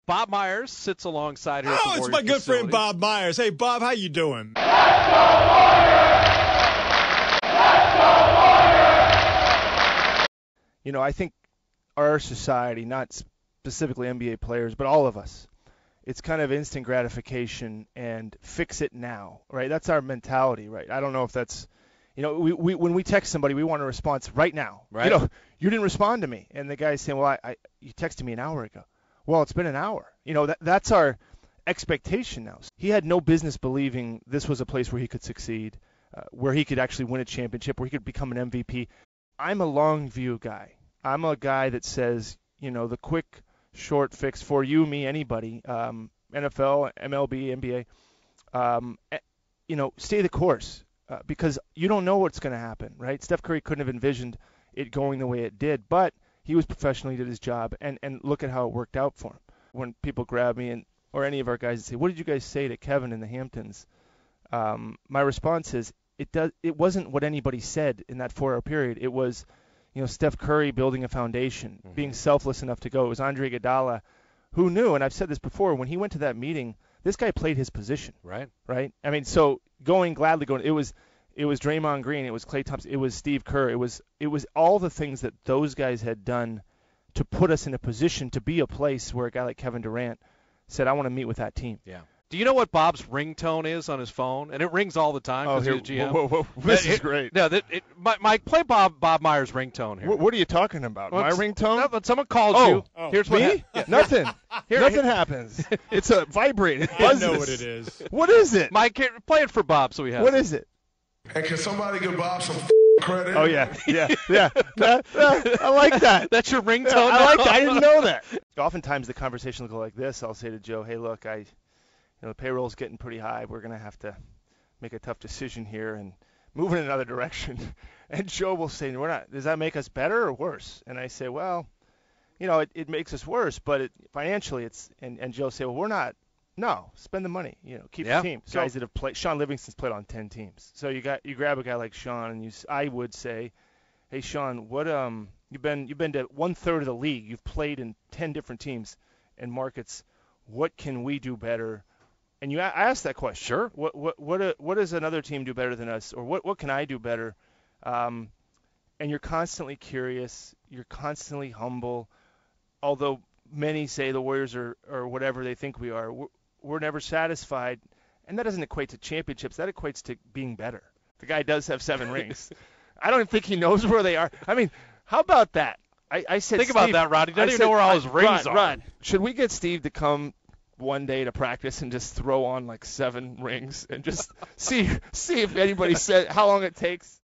Bob Myers sits alongside here at the Oh, it's Warriors my good facility. friend Bob Myers. Hey, Bob, how you doing? You know, I think our society, not specifically NBA players, but all of us, it's kind of instant gratification and fix it now, right? That's our mentality, right? I don't know if that's, you know, we when we text somebody, we want a response right now. Right. You know, you didn't respond to me, and the guy's saying, well, you texted me an hour ago. Well, it's been an hour. You know, that's our expectation now. He had no business believing this was a place where he could succeed, where he could actually win a championship, where he could become an MVP. I'm a long view guy. I'm a guy that says, you know, the quick, short fix for you, me, anybody, NFL, MLB, NBA, you know, stay the course because you don't know what's going to happen, right? Steph Curry couldn't have envisioned it going the way it did, but he was professional, he did his job, and look at how it worked out for him. When people grab me or any of our guys and say, what did you guys say to Kevin in the Hamptons? My response is, it wasn't what anybody said in that 4-hour period. It was, you know, Steph Curry building a foundation, being selfless enough to go. It was Andre Iguodala who knew, and I've said this before, when he went to that meeting, this guy played his position. Right. I mean, so gladly going, it was Draymond Green, it was Klay Thompson, it was Steve Kerr, it was all the things that those guys had done to put us in a position to be a place where a guy like Kevin Durant said, I want to meet with that team. Yeah. Do you know what Bob's ringtone is on his phone? And it rings all the time because he's a GM. Whoa. This is great. No, Mike, play Bob Myers' ringtone here. What are you talking about? My ringtone? No, but someone called you. Oh. Here's Me? what Nothing. Nothing happens. It's a vibrate. It buzzes. I know what it is. What is it? Mike, play it for Bob so we have What it. is it? And can somebody give Bob some credit? Oh, yeah. I like that. That's your ringtone Yeah, I now? like that. I didn't know that. Oftentimes the conversation will go like this. I'll say to Joe, hey, look, the payroll's getting pretty high. We're going to have to make a tough decision here and move in another direction. And Joe will say, does that make us better or worse? And I say, well, you know, it makes us worse, but financially and Joe say, well, we're not. No, spend the money. You know, keep the team. Guys that have played. Sean Livingston's played on 10 teams. So you grab a guy like Sean, and I would say, hey Sean, what you've been to 1/3 of the league. You've played in 10 different teams and markets. What can we do better? And I ask that question. Sure. What does another team do better than us, or what can I do better? And you're constantly curious. You're constantly humble. Although many say the Warriors are whatever they think we are, we're never satisfied, and that doesn't equate to championships. That equates to being better. The guy does have 7 rings. I don't think he knows where they are. I mean, how about that? I said, Think about that, Rod. He doesn't even know where all his rings are. Rod, should we get Steve to come one day to practice and just throw on like 7 rings and just see if anybody said how long it takes?